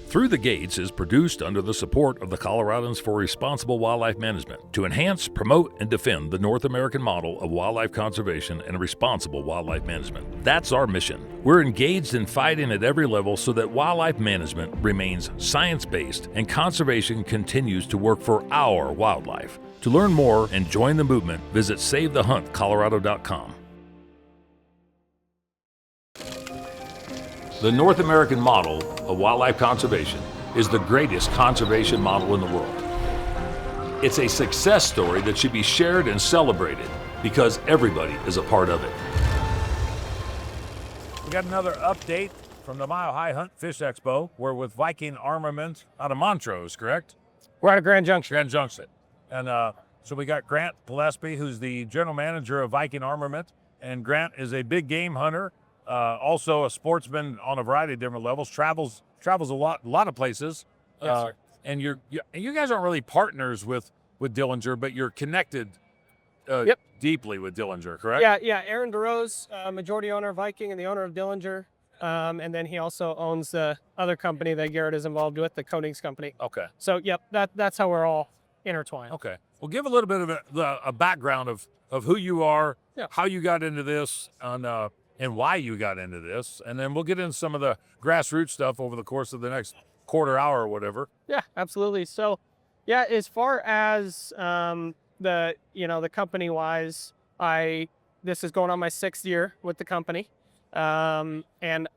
Through the Gates is produced under the support of the Coloradans for Responsible Wildlife Management to enhance, promote, and defend the North American model of wildlife conservation and responsible wildlife management. That's our mission. We're engaged in fighting at every level so that wildlife management remains science-based and conservation continues to work for our wildlife. To learn more and join the movement, visit SaveTheHuntColorado.com. The North American model of wildlife conservation is the greatest conservation model in the world. It's a success story that should be shared and celebrated because everybody is a part of it. We got another update from the Mile High Hunt Fish Expo. We're with Viking Armament out of Montrose, correct? We're at Grand Junction. Grand Junction. And so we got Grant Gillespie, who's the general manager of Viking Armament. And Grant is a big game hunter. Also a sportsman on a variety of different levels, travels a lot of places. Yes, sir. And you guys aren't really partners with Dillinger, but you're connected deeply with Dillinger, correct? Yeah. Aaron DeRose, majority owner of Viking and the owner of Dillinger. And then he also owns the other company that Garrett is involved with, the Konings company. Okay. So, yep, that's how we're all intertwined. Okay. Well, give a little bit of a background of who you are, how you got into this, and why you got into this, and then we'll get into some of the grassroots stuff over the course of the next quarter hour or whatever. Yeah, absolutely. So, yeah, as far as the company wise, this is going on my 6th year with the company, and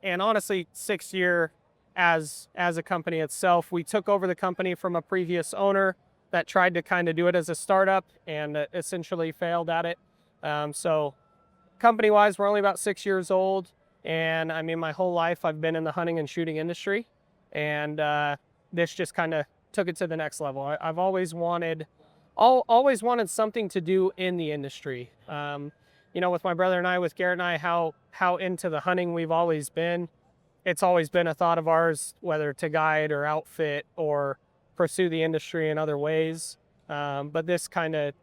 honestly, 6th year as a company itself. We took over the company from a previous owner that tried to kind of do it as a startup and essentially failed at it. So company-wise, we're only about 6 years old, and I mean, my whole life I've been in the hunting and shooting industry, and this just kind of took it to the next level. I've always wanted something to do in the industry. With my brother and I, with Garrett and I, how into the hunting we've always been. It's always been a thought of ours, whether to guide or outfit or pursue the industry in other ways. But this kind of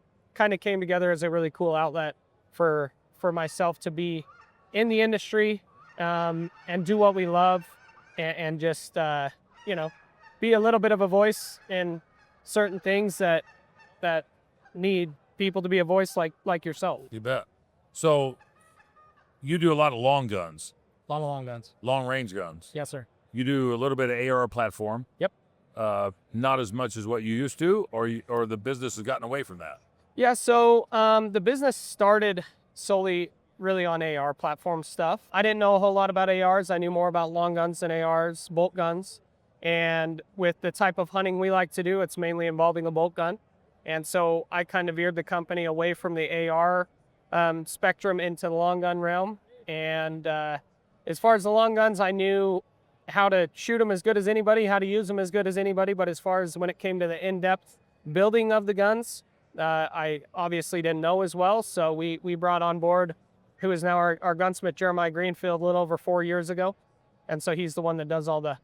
came together as a really cool outlet for myself to be in the industry and do what we love and just be a little bit of a voice in certain things that need people to be a voice like yourself. You bet. So you do a lot of long guns. A lot of long guns. Long range guns. Yes, sir. You do a little bit of AR platform. Yep. Not as much as what you used to, or the business has gotten away from that. Yeah, so the business started solely really on AR platform stuff. I didn't know a whole lot about ARs. I knew more about long guns than ARs, bolt guns. And with the type of hunting we like to do, it's mainly involving a bolt gun. And so I kind of veered the company away from the AR spectrum into the long gun realm. And as far as the long guns, I knew how to shoot them as good as anybody, how to use them as good as anybody. But as far as when it came to the in-depth building of the guns, I obviously didn't know as well. So we brought on board who is now our gunsmith, Jeremiah Greenfield, a little over 4 years ago. And so he's the one that does all the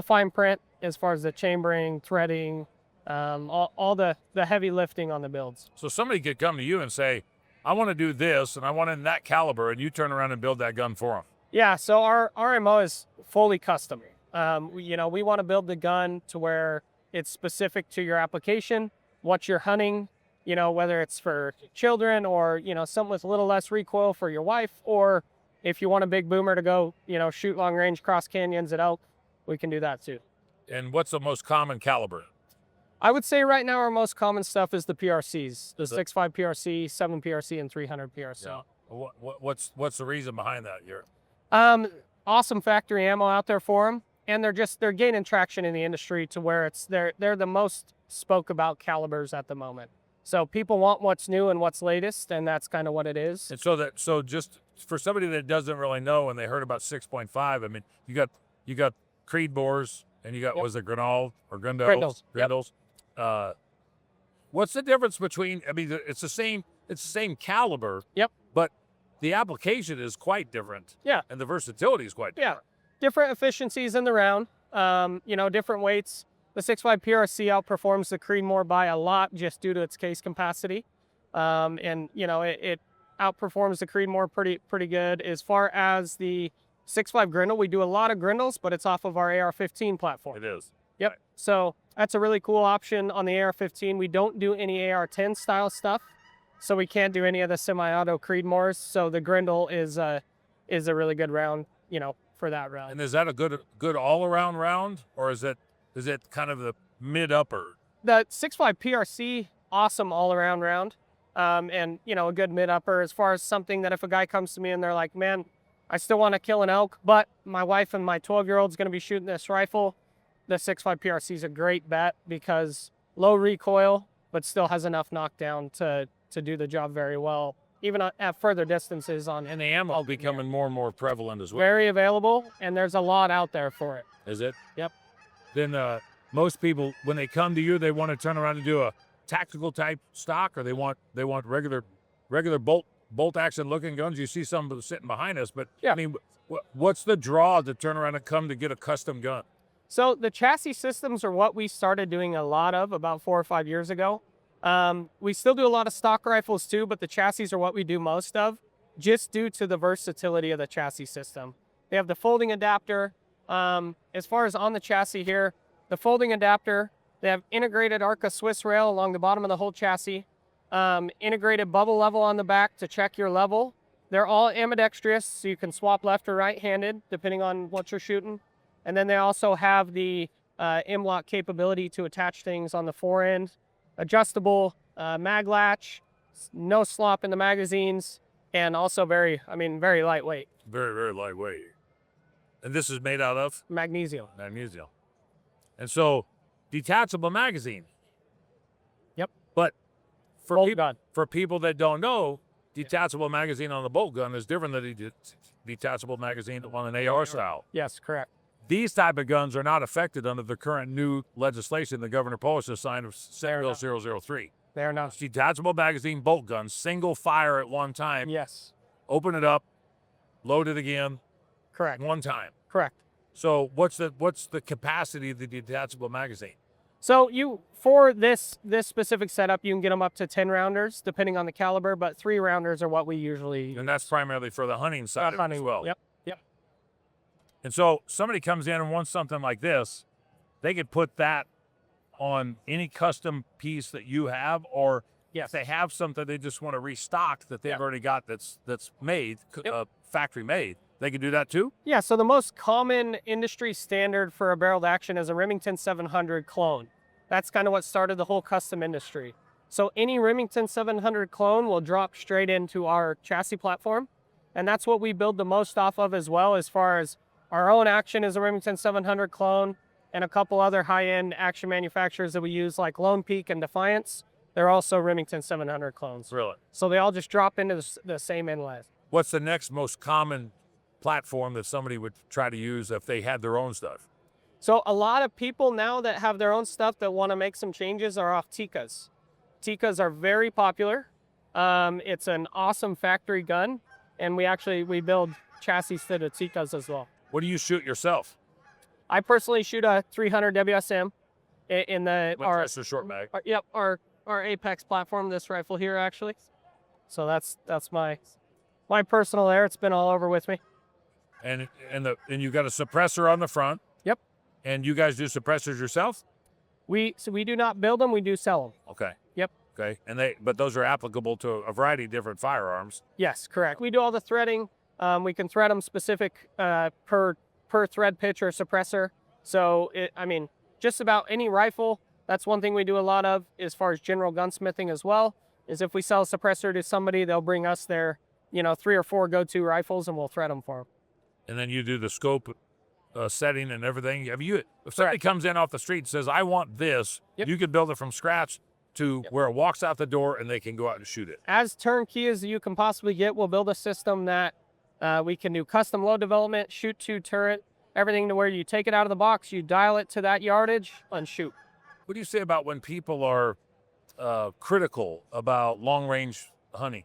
fine print as far as the chambering, threading, all the heavy lifting on the builds. So somebody could come to you and say, I want to do this and I want it in that caliber, and you turn around and build that gun for them. Yeah, so our MO is fully custom. We want to build the gun to where it's specific to your application, what you're hunting, whether it's for children or, something with a little less recoil for your wife, or if you want a big boomer to go, shoot long range cross canyons at elk, we can do that too. And what's the most common caliber? I would say right now our most common stuff is the PRCs, the 6.5 PRC, 7 PRC, and 300 PRC. Yeah. What's the reason behind that? Awesome factory ammo out there for them, and they're gaining traction in the industry to where they're the most spoke about calibers at the moment. So people want what's new and what's latest, and that's kind of what it is. And so just for somebody that doesn't really know, and they heard about 6.5, I mean, you got Creed bores, and you got was it Grinnell or Grindels? Grindels. Yep. What's the difference between? I mean, it's the same caliber. Yep. But the application is quite different. Yeah. And the versatility is quite different. Yeah. Different efficiencies in the round. Different weights. The 6.5 PRC outperforms the Creedmoor by a lot just due to its case capacity. It outperforms the Creedmoor pretty good. As far as the 6.5 Grindle. We do a lot of Grindles, but it's off of our AR-15 platform. It is. Yep. Right. So that's a really cool option on the AR-15. We don't do any AR-10 style stuff, so we can't do any of the semi-auto Creedmoors. So the Grindle is a really good round, you know, for that round. And is that a good all-around round, or is it kind of the mid-upper? The 6.5 PRC, awesome all-around round, and you know, a good mid-upper as far as something that if a guy comes to me and they're like, man, I still want to kill an elk, but my wife and my 12-year-old's going to be shooting this rifle, the 6.5 PRC is a great bet because low recoil, but still has enough knockdown to do the job very well, even at further distances on. And the ammo becoming more and more prevalent as well. Very available, and there's a lot out there for it. Is it? Yep. Then most people, when they come to you, they want to turn around and do a tactical type stock, or they want regular bolt action looking guns. You see some of them sitting behind us, but yeah. I mean, what's the draw to turn around and come to get a custom gun? So the chassis systems are what we started doing a lot of about 4 or 5 years ago. We still do a lot of stock rifles too, but the chassis are what we do most of, just due to the versatility of the chassis system. They have the folding adapter. As far as on the chassis here, the folding adapter, they have integrated Arca Swiss rail along the bottom of the whole chassis, integrated bubble level on the back to check your level. They're all ambidextrous, so you can swap left or right-handed depending on what you're shooting. And then they also have the M-lock capability to attach things on the fore end, adjustable mag latch, no slop in the magazines, and also very lightweight. Very, very lightweight. And this is made out of? Magnesium. Magnesium. And so, detachable magazine. Yep. But for people that don't know, detachable magazine on the bolt gun is different than the detachable magazine on an AR style. Yes, correct. These type of guns are not affected under the current new legislation that Governor Polis has signed of Senate Bill 003. They are not. It's detachable magazine bolt guns, single fire at one time. Yes. Open it up, load it again. Correct. One time. Correct. So what's the capacity of the detachable magazine? So for this specific setup, you can get them up to 10 rounders depending on the caliber, but 3 rounders are what we usually. And that's primarily for the hunting side of it as well. Yep. And so somebody comes in and wants something like this, they could put that on any custom piece that you have, or if they have something they just want to restock that they've already got that's made, factory made, they could do that too? Yeah, so the most common industry standard for a barreled action is a Remington 700 clone. That's kind of what started the whole custom industry. So any Remington 700 clone will drop straight into our chassis platform, and that's what we build the most off of as well. As far as our own action is a Remington 700 clone, and a couple other high-end action manufacturers that we use like Lone Peak and Defiance, they're also Remington 700 clones. Really? So they all just drop into the same inlay. What's the next most common platform that somebody would try to use if they had their own stuff? So a lot of people now that have their own stuff that want to make some changes are off Tikkas. Tikkas are very popular. It's an awesome factory gun, and we build chassis to the Tikkas as well. What do you shoot yourself? I personally shoot a 300 WSM in that's a short mag. Our Apex platform, this rifle here actually. So that's my personal air. It's been all over with me. And you got a suppressor on the front. Yep. And you guys do suppressors yourself? We do not build them, we do sell them. Okay. Yep. Okay. But those are applicable to a variety of different firearms. Yes, correct. We do all the threading. We can thread them specific per thread pitch or suppressor. So just about any rifle. That's one thing we do a lot of as far as general gunsmithing as well, is if we sell a suppressor to somebody, they'll bring us their 3 or 4 go-to rifles and we'll thread them for them. And then you do the scope setting and everything. If somebody comes in off the street and says, I want this, you could build it from scratch to where it walks out the door and they can go out and shoot it. As turnkey as you can possibly get, we'll build a system that we can do custom load development, shoot to turret, everything to where you take it out of the box, you dial it to that yardage and shoot. What do you say about when people are critical about long-range hunting?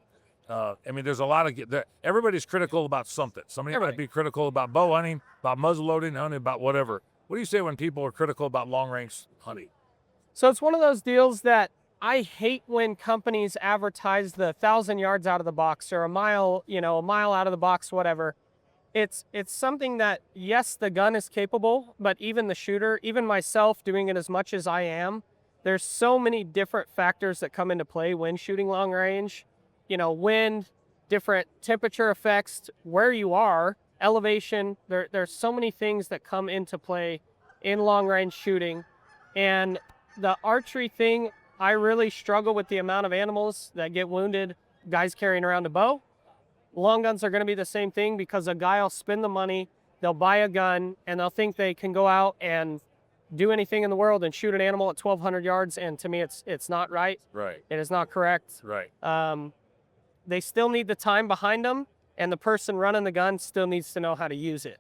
There's a lot of everybody's critical about something. Somebody might be critical about bow hunting, about muzzle loading hunting, about whatever. What do you say when people are critical about long-range hunting? So it's one of those deals that I hate when companies advertise the 1,000 yards out of the box or a mile out of the box, whatever. it's something that, yes, the gun is capable, but even the shooter, even myself doing it as much as I am, there's so many different factors that come into play when shooting long range. You know, wind, different temperature effects, where you are, elevation. There's so many things that come into play in long range shooting. And the archery thing, I really struggle with the amount of animals that get wounded, guys carrying around a bow. Long guns are going to be the same thing, because a guy will spend the money, they'll buy a gun, and they'll think they can go out and do anything in the world and shoot an animal at 1,200 yards. And to me, it's not right. Right. It is not correct. Right. They still need the time behind them, and the person running the gun still needs to know how to use it.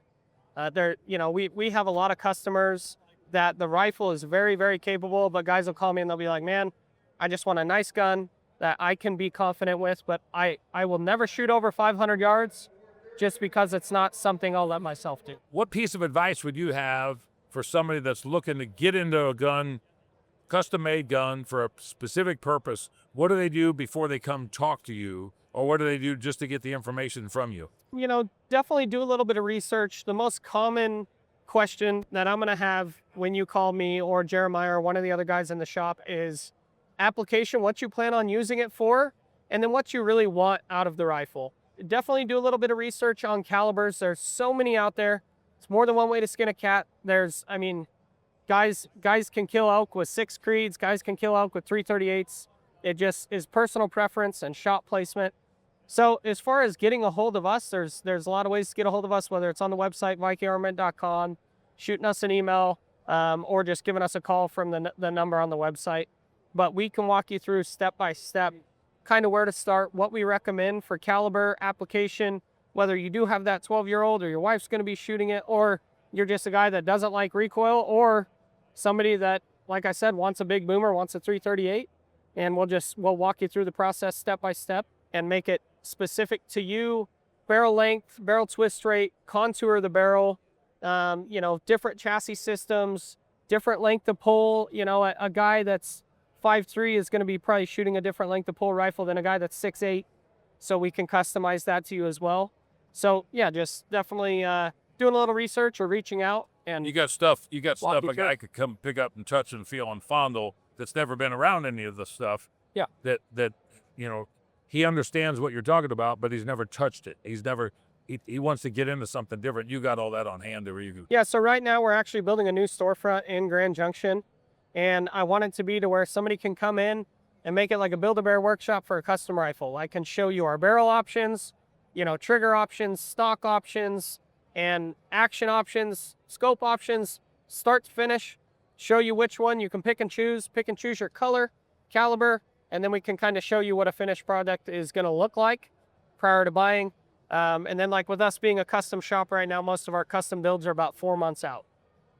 We have a lot of customers that the rifle is very, very capable, but guys will call me and they'll be like, man, I just want a nice gun that I can be confident with, but I will never shoot over 500 yards just because it's not something I'll let myself do. What piece of advice would you have for somebody that's looking to get into a gun, custom-made gun for a specific purpose? What do they do before they come talk to you, or what do they do just to get the information from you? You know, definitely do a little bit of research. The most common question that I'm going to have when you call me or Jeremiah or one of the other guys in the shop is application, what you plan on using it for, and then what you really want out of the rifle. Definitely do a little bit of research on calibers. There's so many out there. It's more than one way to skin a cat. Guys can kill elk with 6 Creeds. Guys can kill elk with 338s. It just is personal preference and shot placement. So as far as getting a hold of us, there's a lot of ways to get a hold of us, whether it's on the website, vikingarmament.com, shooting us an email, or just giving us a call from the number on the website. But we can walk you through step by step, kind of where to start, what we recommend for caliber, application, whether you do have that 12-year-old or your wife's going to be shooting it, or you're just a guy that doesn't like recoil, or somebody that, like I said, wants a big boomer, wants a 338, and we'll walk you through the process step by step and make it specific to you. Barrel length, barrel twist rate, contour of the barrel, different chassis systems, different length of pull. You know, a guy that's 5'3" is going to be probably shooting a different length of pull rifle than a guy that's 6'8", so we can customize that to you as well. So yeah, just definitely doing a little research or reaching out. And you got stuff a guy could come pick up and touch and feel and fondle that's never been around any of the stuff. Yeah. That he understands what you're talking about, but he's never touched it. He wants to get into something different. You got all that on hand where you can. Yeah, so right now we're actually building a new storefront in Grand Junction, and I want it to be to where somebody can come in and make it like a Build-A-Bear workshop for a custom rifle. I can show you our barrel options, trigger options, stock options, and action options, scope options, start to finish, show you which one you can pick and choose your color, caliber, and then we can kind of show you what a finished product is going to look like prior to buying. And then, like with us being a custom shop right now, most of our custom builds are about 4 months out.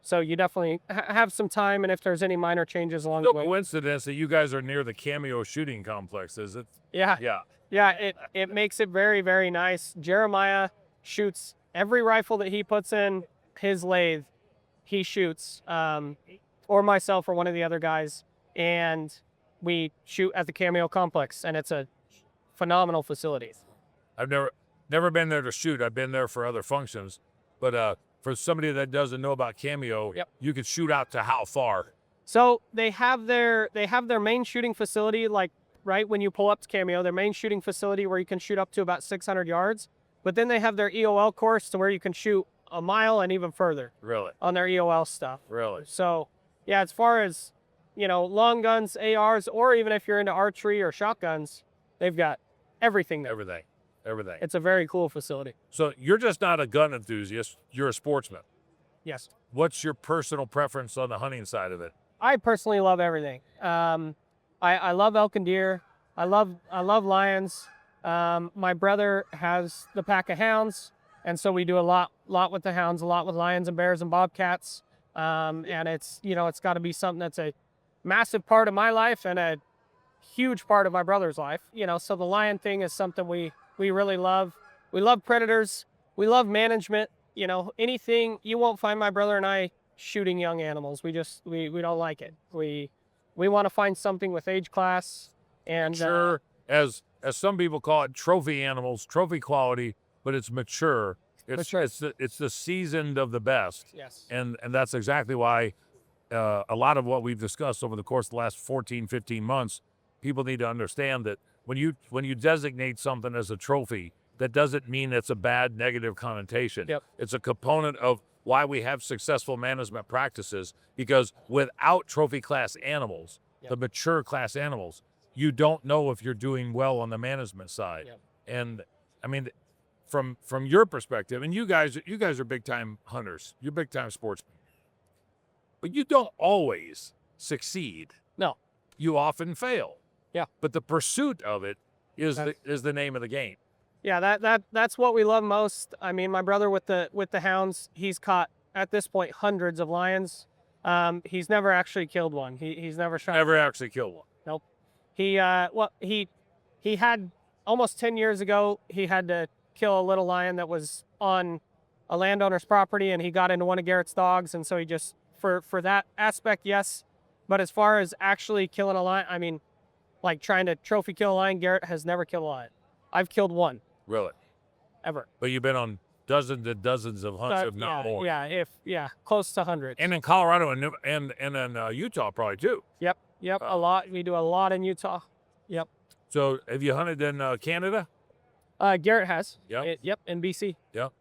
So you definitely have some time, and if there's any minor changes along the way. No coincidence that you guys are near the Cameo shooting complex, is it? Yeah. Yeah. Yeah, it makes it very, very nice. Jeremiah shoots every rifle that he puts in his lathe, he shoots, or myself or one of the other guys, and we shoot at the Cameo complex, and it's a phenomenal facility. I've never been there to shoot. I've been there for other functions, but for somebody that doesn't know about Cameo, Yep. You could shoot out to how far? So they have their main shooting facility, like right when you pull up to Cameo, their main shooting facility where you can shoot up to about 600 yards. But then they have their EOL course to where you can shoot a mile and even further. Really? On their EOL stuff. Really? So yeah, as far as long guns, ARs, or even if you're into archery or shotguns, they've got everything there. Everything. It's a very cool facility. So you're just not a gun enthusiast, you're a sportsman. Yes. What's your personal preference on the hunting side of it? I personally love everything. I love elk and deer. I love lions. My brother has the pack of hounds, and so we do a lot with the hounds, a lot with lions and bears and bobcats. And it's got to be something that's a massive part of my life and a huge part of my brother's life. So the lion thing is something we really love. We love predators. We love management. Anything. You won't find my brother and I shooting young animals. We don't like it. We want to find something with age class and sure, as some people call it, trophy animals, trophy quality, but it's mature. It's the seasoned of the best. Yes. And that's exactly why a lot of what we've discussed over the course of the last 14, 15 months, people need to understand that when you designate something as a trophy, that doesn't mean it's a bad negative connotation. Yep. It's a component of why we have successful management practices, because without trophy class animals, Yep. the mature class animals, you don't know if you're doing well on the management side. Yep. And I mean, from your perspective, and you guys are big time hunters, you're big time sportsmen, but you don't always succeed. No. You often fail. Yeah. But the pursuit of it is the name of the game. Yeah, that's what we love most. I mean, my brother with the hounds, he's caught at this point hundreds of lions. He's never actually killed one. He's never shot. Never actually killed one. Nope. He had almost 10 years ago, he had to kill a little lion that was on a landowner's property, and he got into one of Garrett's dogs, and so he just for that aspect, yes. But as far as actually killing a lion, I mean, like trying to trophy kill a lion, Garrett has never killed a lion. I've killed one. Really? Ever. But you've been on dozens and dozens of hunts, if not more. Yeah, close to 100. And in Colorado and in Utah probably too. Yep, a lot. We do a lot in Utah. Yep. So have you hunted in Canada? Garrett has. Yep. Yep, in BC. Yep.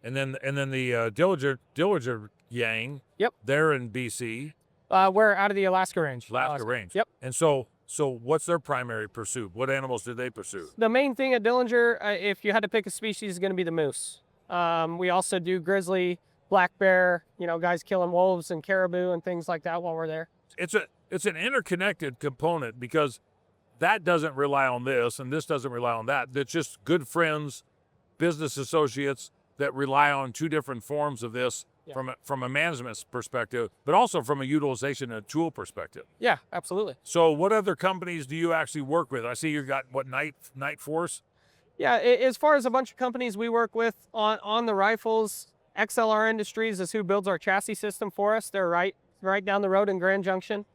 And then the Dillinger Yang. Yep. They're in BC. We're out of the Alaska range. Alaska range. Yep. And so what's their primary pursuit? What animals do they pursue? The main thing at Dillinger, if you had to pick a species, is going to be the moose. We also do grizzly, black bear, guys killing wolves and caribou and things like that while we're there. It's an interconnected component, because that doesn't rely on this and this doesn't rely on that. That's just good friends, business associates that rely on two different forms of this. Yeah. From a management perspective, but also from a utilization and tool perspective. Yeah, absolutely. So what other companies do you actually work with? I see you got Night Force? Yeah, as far as a bunch of companies we work with on the rifles, XLR Industries is who builds our chassis system for us. They're right down the road in Grand Junction.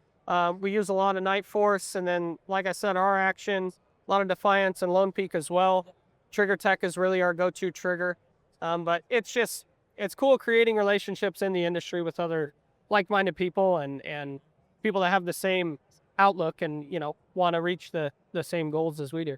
We use a lot of Night Force, and then, like I said, our action, a lot of Defiance and Lone Peak as well. Trigger Tech is really our go-to trigger. But it's cool creating relationships in the industry with other like-minded people and people that have the same outlook and, want to reach the same goals as we do.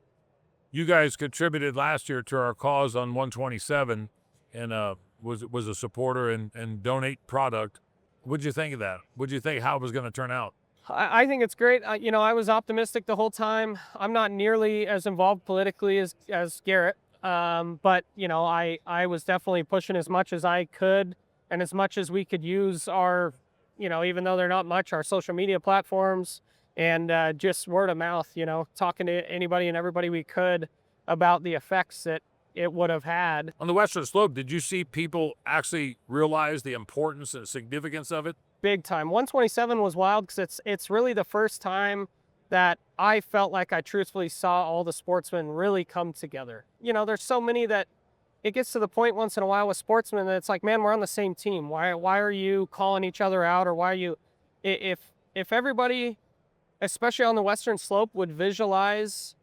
You guys contributed last year to our cause on 127 and was a supporter and donate product. What'd you think of that? What'd you think how it was going to turn out? I think it's great. I was optimistic the whole time. I'm not nearly as involved politically as Garrett. But I was definitely pushing as much as I could and as much as we could use our, even though they're not much, our social media platforms and just word of mouth, talking to anybody and everybody we could about the effects that it would have had. On the Western Slope, did you see people actually realize the importance and significance of it? Big time. 127 was wild because it's really the first time that I felt like I truthfully saw all the sportsmen really come together. There's so many that it gets to the point once in a while with sportsmen that it's like, man, we're on the same team. Why are you calling each other out, or why are you? If everybody, especially on the Western Slope, would visualize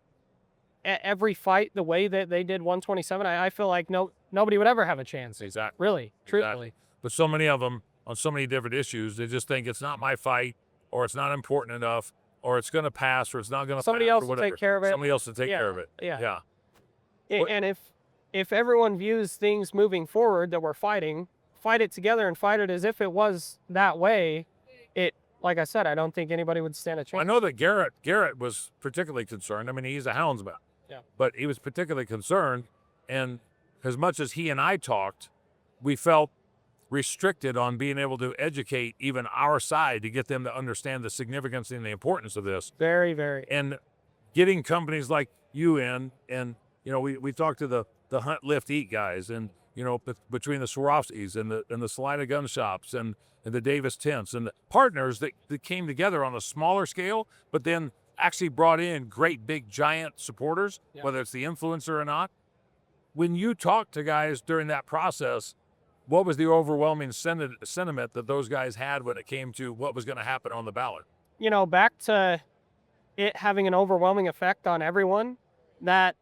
every fight the way that they did 127, I feel like nobody would ever have a chance. Exactly. Really, truthfully. Exactly. But so many of them on so many different issues, they just think it's not my fight, or it's not important enough, or it's going to pass, or it's not going to pass. Somebody else will take care of it. Somebody else to take care of it. Yeah. Yeah. And if everyone views things moving forward that we're fight it together and fight it as if it was that way, like I said, I don't think anybody would stand a chance. I know that Garrett was particularly concerned. I mean, he's a houndsman. Yeah. But he was particularly concerned, and as much as he and I talked, we felt restricted on being able to educate even our side to get them to understand the significance and the importance of this. Very, very. And getting companies like you in, and we talked to the Hunt, Lift, Eat guys, and between the Swarovskis and the Salina gun shops and the Davis tents and the partners that came together on a smaller scale, but then actually brought in great big giant supporters, whether it's the influencer or not. When you talk to guys during that process, what was the overwhelming sentiment that those guys had when it came to what was going to happen on the ballot? Back to it having an overwhelming effect on everyone, that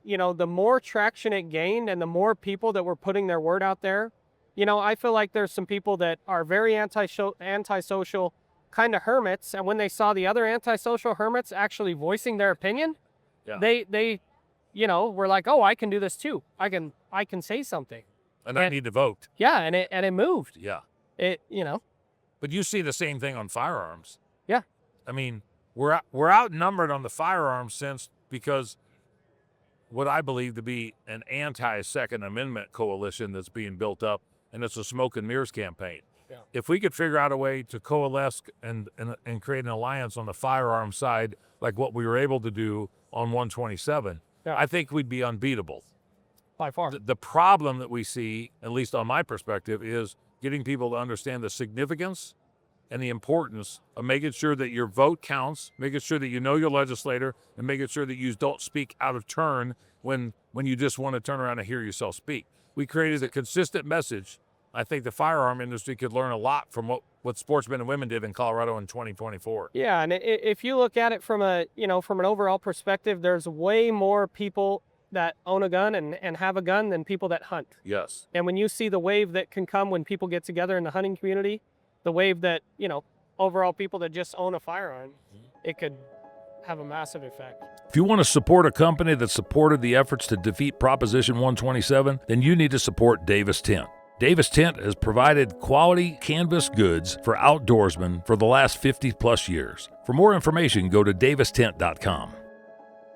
the more traction it gained and the more people that were putting their word out there, I feel like there's some people that are very antisocial kind of hermits. And when they saw the other antisocial hermits actually voicing their opinion, they were like, oh, I can do this too. I can say something. And I need to vote. Yeah. And it moved. Yeah. But you see the same thing on firearms. Yeah. I mean, we're outnumbered on the firearms sense because what I believe to be an anti-Second Amendment coalition that's being built up, and it's a smoke and mirrors campaign. Yeah. If we could figure out a way to coalesce and create an alliance on the firearm side, like what we were able to do on 127, I think we'd be unbeatable. By far. The problem that we see, at least on my perspective, is getting people to understand the significance and the importance of making sure that your vote counts, making sure that you know your legislator, and making sure that you don't speak out of turn when you just want to turn around and hear yourself speak. We created a consistent message. I think the firearm industry could learn a lot from what sportsmen and women did in Colorado in 2024. Yeah, and if you look at it from from an overall perspective, there's way more people that own a gun and have a gun than people that hunt. Yes. And when you see the wave that can come when people get together in the hunting community, the wave that, overall people that just own a firearm, it could have a massive effect. If you want to support a company that supported the efforts to defeat Proposition 127, then you need to support Davis Tent. Davis Tent has provided quality canvas goods for outdoorsmen for the last 50 plus years. For more information, go to davistent.com.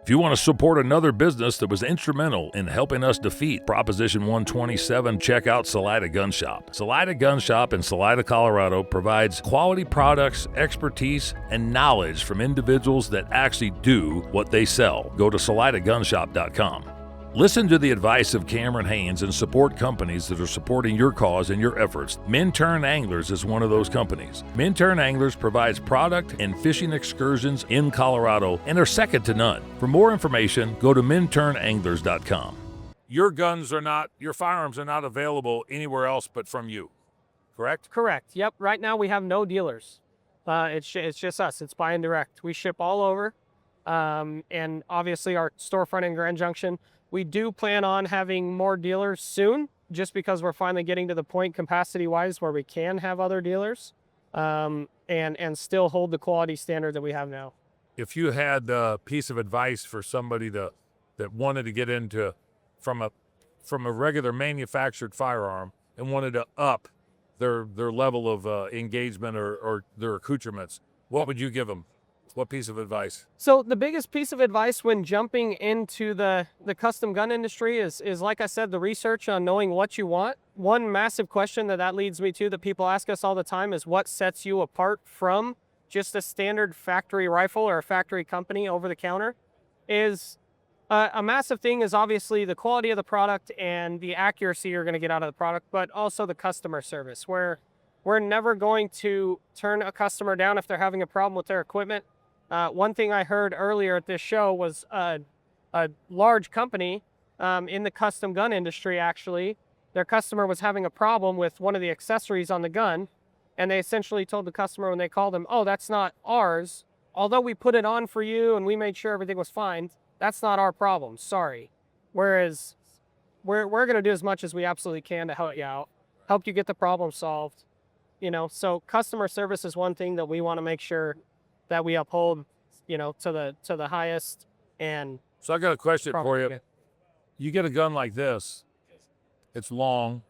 If you want to support another business that was instrumental in helping us defeat Proposition 127, check out Salida Gun Shop. Salida Gun Shop in Salida, Colorado provides quality products, expertise, and knowledge from individuals that actually do what they sell. Go to salidagunshop.com. Listen to the advice of Cameron Haynes and support companies that are supporting your cause and your efforts. Minturn Anglers is one of those companies. Minturn Anglers provides product and fishing excursions in Colorado and are second to none. For more information, go to minturnanglers.com. Your firearms are not available anywhere else but from you, correct? Correct. Yep. Right now we have no dealers. It's just us. It's buy and direct. We ship all over. And obviously our storefront in Grand Junction. We do plan on having more dealers soon, just because we're finally getting to the point capacity-wise where we can have other dealers and still hold the quality standard that we have now. If you had a piece of advice for somebody that wanted to get into from a regular manufactured firearm and wanted to up their level of engagement or their accoutrements, what would you give them? What piece of advice? So the biggest piece of advice when jumping into the custom gun industry is like I said, the research on knowing what you want. One massive question that leads me to that people ask us all the time is what sets you apart from just a standard factory rifle or a factory company over the counter. Is a massive thing is obviously the quality of the product and the accuracy you're going to get out of the product, but also the customer service, where we're never going to turn a customer down if they're having a problem with their equipment. One thing I heard earlier at this show was a large company in the custom gun industry, actually, their customer was having a problem with one of the accessories on the gun, and they essentially told the customer when they called them, oh, that's not ours. Although we put it on for you and we made sure everything was fine, that's not our problem, sorry. Whereas we're going to do as much as we absolutely can to help you out, help you get the problem solved. So customer service is one thing that we want to make sure that we uphold, to the highest. And so I got a question for you. You get a gun like this, it's long,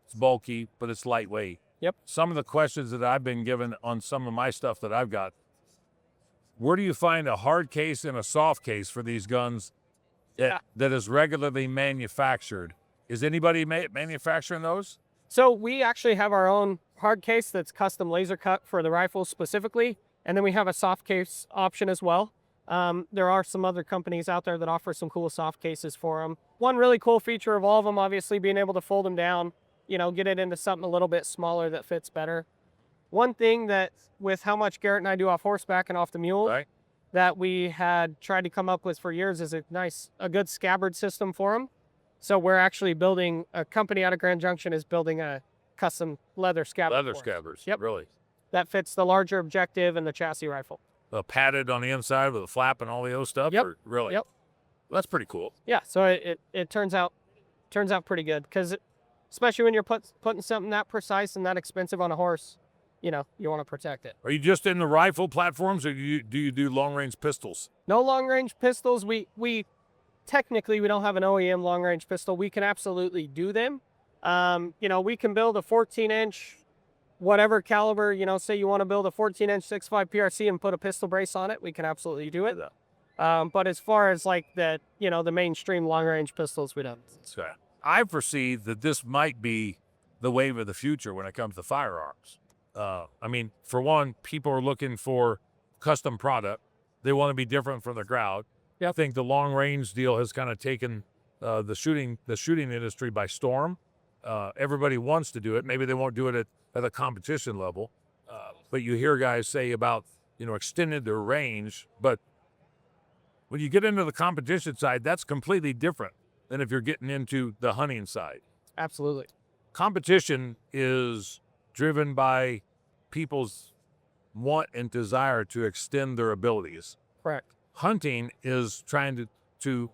it's bulky, but it's lightweight. Yep. Some of the questions that I've been given on some of my stuff that I've got, where do you find a hard case and a soft case for these guns that is regularly manufactured? Is anybody manufacturing those? So we actually have our own hard case that's custom laser cut for the rifles specifically. And then we have a soft case option as well. There are some other companies out there that offer some cool soft cases for them. One really cool feature of all of them, obviously, being able to fold them down, get it into something a little bit smaller that fits better. One thing that, with how much Garrett and I do off horseback and off the mule, right, that we had tried to come up with for years is a good scabbard system for them. So we're actually building, a company out of Grand Junction is building a custom leather scabbard. Leather scabbards, yep. Really? That fits the larger objective and the chassis rifle. Padded on the inside with a flap and all the other stuff? Yep. Really? Yep. That's pretty cool. Yeah, so it turns out pretty good, because especially when you're putting something that precise and that expensive on a horse, you want to protect it. Are you just in the rifle platforms, or do you do long-range pistols? No long-range pistols. We technically, we don't have an OEM long-range pistol. We can absolutely do them. We can build a 14-inch, whatever caliber, say you want to build a 14-inch 6.5 PRC and put a pistol brace on it, we can absolutely do it. But as far as like the mainstream long-range pistols, we don't. So I foresee that this might be the wave of the future when it comes to firearms. For one, people are looking for custom product. They want to be different from the crowd. Yep. I think the long-range deal has kind of taken the shooting industry by storm. Everybody wants to do it. Maybe they won't do it at a competition level, but you hear guys say about extended their range. But when you get into the competition side, that's completely different than if you're getting into the hunting side. Absolutely. Competition is driven by people's want and desire to extend their abilities. Correct. Hunting is trying to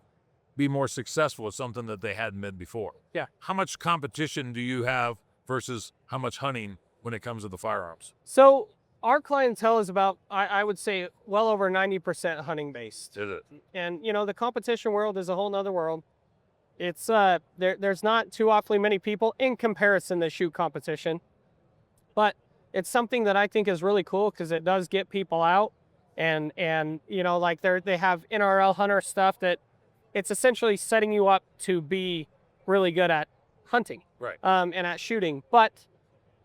be more successful with something that they hadn't been before. Yeah. How much competition do you have versus how much hunting when it comes to the firearms? So our clientele is about, I would say, well over 90% hunting based. Is it? And the competition world is a whole nother world. It's there's not too awfully many people in comparison that shoot competition, but it's something that I think is really cool because it does get people out, and like they have NRL hunter stuff that it's essentially setting you up to be really good at hunting, right? And at shooting. But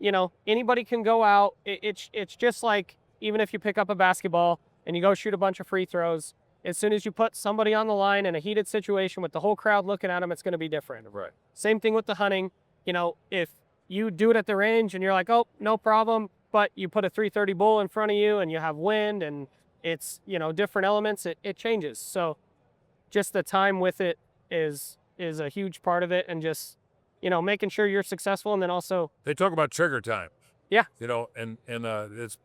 anybody can go out. It's just like, even if you pick up a basketball and you go shoot a bunch of free throws, as soon as you put somebody on the line in a heated situation with the whole crowd looking at them, it's going to be different. Right. Same thing with the hunting. If you do it at the range and you're like, oh, no problem, but you put a 330 bull in front of you and you have wind and it's, different elements, it changes. So just the time with it is a huge part of it, and just, making sure you're successful. And then also, they talk about trigger time. Yeah. And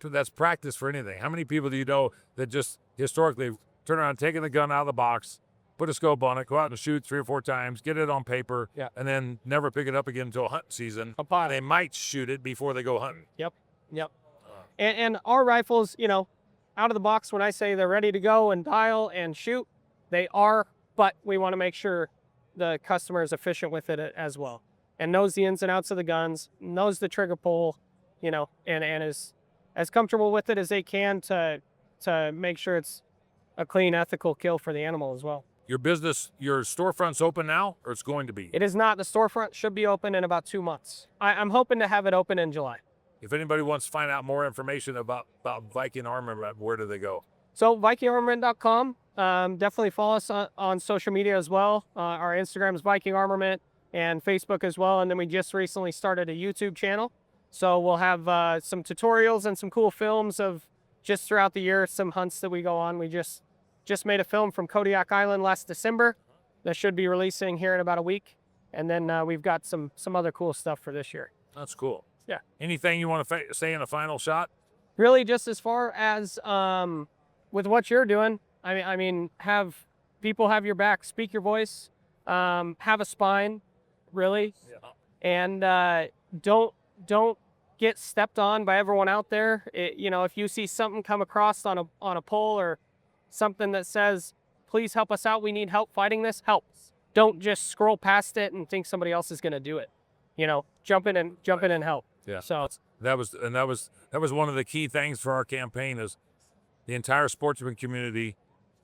that's practice for anything. How many people do you know that just historically turn around, taking the gun out of the box, put a scope on it, go out and shoot 3 or 4 times, get it on paper, and then never pick it up again until hunting season. And they might shoot it before they go hunting. Yep. And our rifles, out of the box, when I say they're ready to go and dial and shoot, they are, but we want to make sure the customer is efficient with it as well, and knows the ins and outs of the guns, knows the trigger pull, and is as comfortable with it as they can to make sure it's a clean, ethical kill for the animal as well. Your business, your storefront's open now, or it's going to be? It is not. The storefront should be open in about 2 months. I'm hoping to have it open in July. If anybody wants to find out more information about Viking Armament, where do they go? So VikingArmament.com. Definitely follow us on social media as well. Our Instagram is Viking Armament, and Facebook as well. And then we just recently started a YouTube channel. So we'll have some tutorials and some cool films of just throughout the year, some hunts that we go on. We just made a film from Kodiak Island last December that should be releasing here in about a week. And then we've got some other cool stuff for this year. That's cool. Yeah. Anything you want to say in a final shot? Really, just as far as with what you're doing, I mean, have people have your back, speak your voice, have a spine, really, and don't get stepped on by everyone out there. If you see something come across on a pole or something that says, "Please help us out. We need help fighting this." Help. Don't just scroll past it and think somebody else is going to do it. Jump in and help. Yeah. So that was one of the key things for our campaign, is the entire sportsman community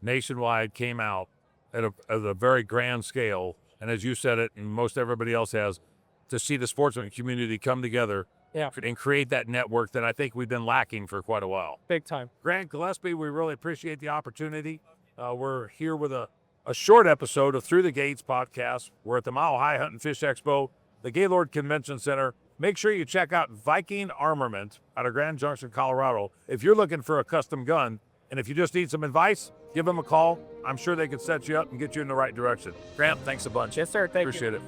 nationwide came out at a very grand scale, and as you said it, and most everybody else has, to see the sportsman community come together and create that network that I think we've been lacking for quite a while. Big time. Grant Gillespie, we really appreciate the opportunity. We're here with a short episode of Through the Gates podcast. We're at the Mile High Hunt and Fish Expo, the Gaylord Convention Center. Make sure you check out Viking Armament out of Grand Junction, Colorado. If you're looking for a custom gun, and if you just need some advice, give them a call. I'm sure they can set you up and get you in the right direction. Grant, thanks a bunch. Yes, sir. Thank you. Appreciate it.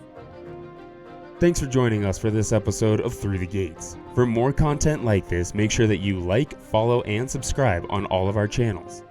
Thanks for joining us for this episode of Through the Gates. For more content like this, make sure that you like, follow, and subscribe on all of our channels.